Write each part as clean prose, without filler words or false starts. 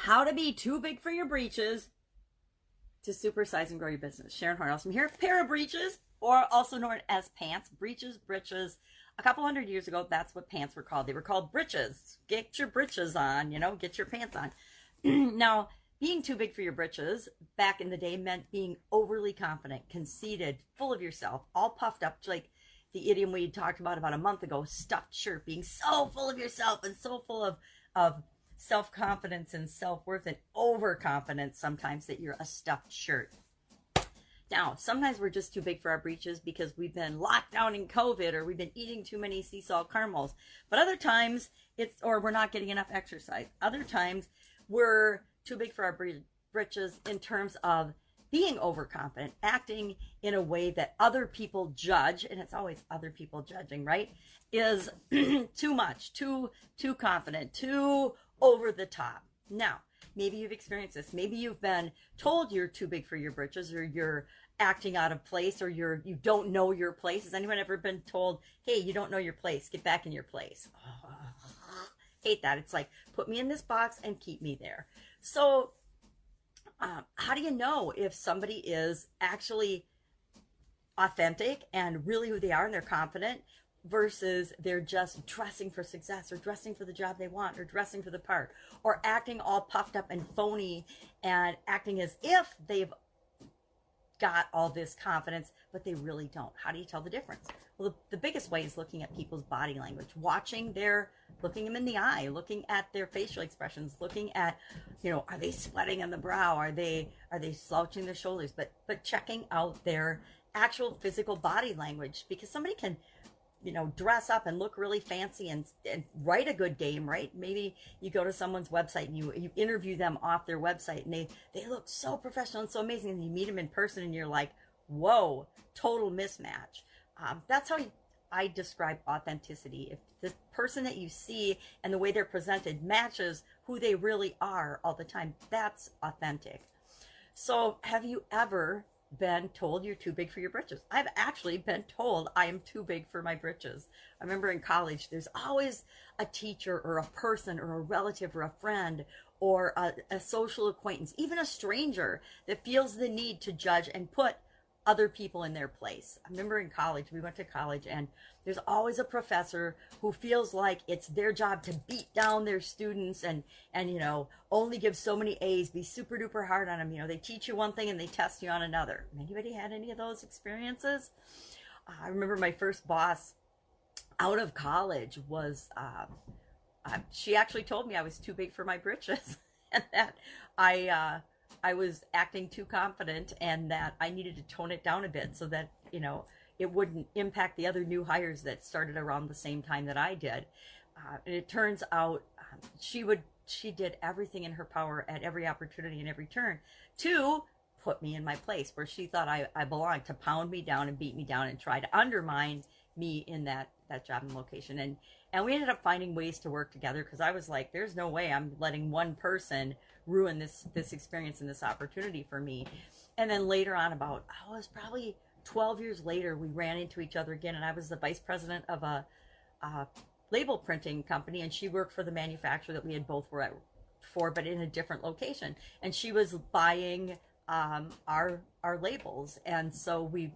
How to be too big for your breeches to supersize and grow your business. Sharon Horne-Ellstrom here. Pair of breeches, or also known as pants, breeches, britches. A couple hundred years ago, that's what pants were called. They were called britches. Get your britches on, get your pants on. Now, being too big for your britches back in the day meant being overly confident, conceited, full of yourself, all puffed up, like the idiom we talked about a month ago, stuffed shirt, being so full of yourself and so full of self-confidence and self-worth and overconfidence sometimes that you're a stuffed shirt. Now, sometimes we're just too big for our breeches because we've been locked down in COVID, or we've been eating too many sea salt caramels. But other times or we're not getting enough exercise. Other times we're too big for our breeches in terms of being overconfident, acting in a way that other people judge, and it's always other people judging, right? Is too much, too confident, too over the top. Now, maybe you've experienced this. Maybe you've been told you're too big for your britches, or you're acting out of place, or you don't know your place. Has anyone ever been told, hey, you don't know your place, get back in your place? Hate that. It's like, put me in this box and keep me there. So how do you know if somebody is actually authentic and really who they are and they're confident, versus they're just dressing for success, or dressing for the job they want, or dressing for the part, or acting all puffed up and phony and acting as if they've got all this confidence, but they really don't? How do you tell the difference? Well, the biggest way is looking at people's body language, looking them in the eye, looking at their facial expressions, looking at, are they sweating on the brow? Are they slouching their shoulders? But checking out their actual physical body language, because somebody can dress up and look really fancy and write a good game, right? Maybe you go to someone's website and you interview them off their website, and they look so professional and so amazing, and you meet them in person and you're like, whoa, total mismatch. That's how I describe authenticity. If the person that you see and the way they're presented matches who they really are all the time, that's authentic. So have you ever been told you're too big for your britches? I've actually been told I am too big for my britches. I remember in college, there's always a teacher or a person or a relative or a friend or a social acquaintance, even a stranger, that feels the need to judge and put other people in their place. I remember in college, we went to college, and there's always a professor who feels like it's their job to beat down their students and only give so many A's, be super duper hard on them. They teach you one thing and they test you on another. Anybody had any of those experiences? I remember my first boss out of college was, she actually told me I was too big for my britches, and that I was acting too confident, and that I needed to tone it down a bit so that, it wouldn't impact the other new hires that started around the same time that I did. And it turns out she did everything in her power at every opportunity and every turn to put me in my place where she thought I belonged, to pound me down and beat me down and try to undermine me in that job and location. And we ended up finding ways to work together, because I was like, there's no way I'm letting one person ruin this experience and this opportunity for me. And then later on, it was probably 12 years later, we ran into each other again, and I was the vice president of a label printing company, and she worked for the manufacturer that we had both worked for, but in a different location. And she was buying our labels, and so we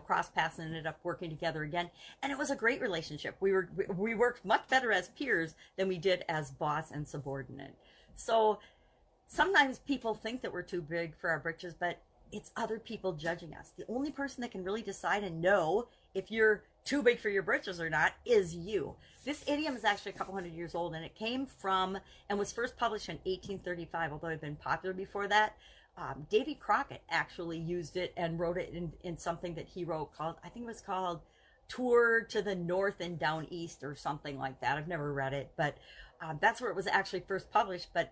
crossed paths and ended up working together again, and it was a great relationship. We worked much better as peers than we did as boss and subordinate. So sometimes people think that we're too big for our britches, but it's other people judging us. The only person that can really decide and know if you're too big for your britches or not is you. This idiom is actually a couple hundred years old, and it came from and was first published in 1835, although it had been popular before that. Davy Crockett actually used it and wrote it in something that he wrote called, I think it was called Tour to the North and Down East, or something like that. I've never read it, but that's where it was actually first published. But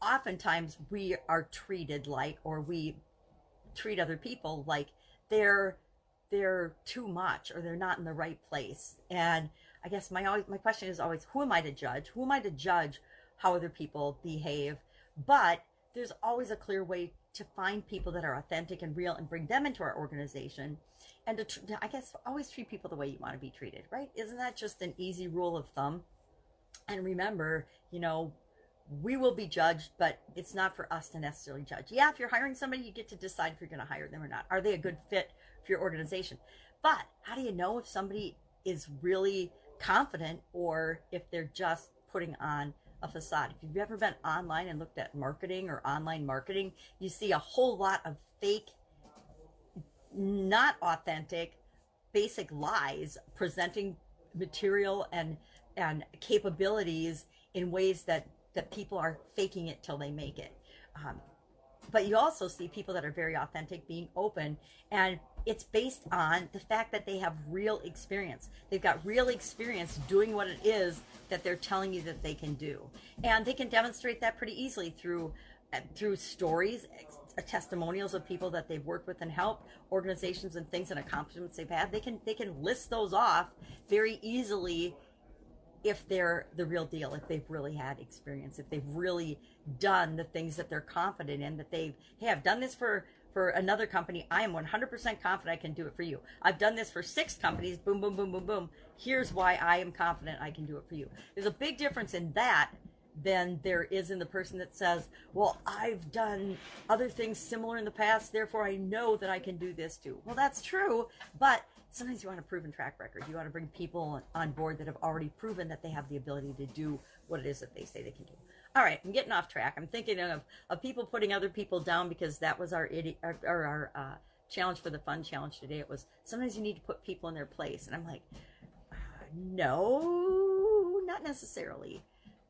oftentimes we are treated like, or we treat other people like they're too much, or they're not in the right place. And I guess my question is always, who am I to judge? Who am I to judge how other people behave? But there's always a clear way to find people that are authentic and real and bring them into our organization, and to I guess always treat people the way you want to be treated, right? Isn't that just an easy rule of thumb? And remember, we will be judged, but it's not for us to necessarily judge. Yeah, if you're hiring somebody, you get to decide if you're going to hire them or not. Are they a good fit for your organization? But how do you know if somebody is really confident or if they're just putting on a facade? If you've ever been online and looked at marketing or online marketing, you see a whole lot of fake, not authentic, basic lies presenting material and capabilities in ways that people are faking it till they make it. But you also see people that are very authentic, being open, and it's based on the fact that they have real experience. They've got real experience doing what it is that they're telling you that they can do. And they can demonstrate that pretty easily through stories, testimonials of people that they've worked with and helped, organizations and things and accomplishments they've had. They can list those off very easily if they're the real deal, if they've really had experience, if they've really done the things that they're confident in, that they've, hey, I've done this for another company. I am 100% confident I can do it for you. I've done this for 6 companies. Boom, boom, boom, boom, boom. Here's why I am confident I can do it for you. There's a big difference in that than there is in the person that says, well, I've done other things similar in the past, therefore I know that I can do this too. Well, that's true, but sometimes you want a proven track record. You want to bring people on board that have already proven that they have the ability to do what it is that they say they can do. All right, I'm getting off track. I'm thinking of people putting other people down, because that was our challenge for the fun challenge today. It was sometimes you need to put people in their place. And I'm like, no, not necessarily.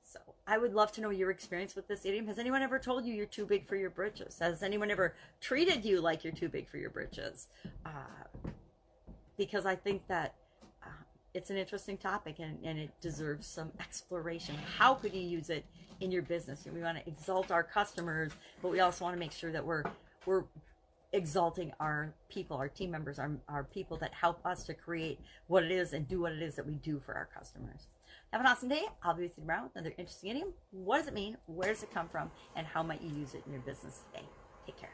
So I would love to know your experience with this idiom. Has anyone ever told you you're too big for your britches? Has anyone ever treated you like you're too big for your britches? Because I think that it's an interesting topic, and it deserves some exploration. How could you use it in your business? We want to exalt our customers, but we also want to make sure that we're exalting our people, our team members, our people that help us to create what it is and do what it is that we do for our customers. Have an awesome day. I'll be with you tomorrow with another interesting idiom. What does it mean? Where does it come from? And how might you use it in your business today? Take care.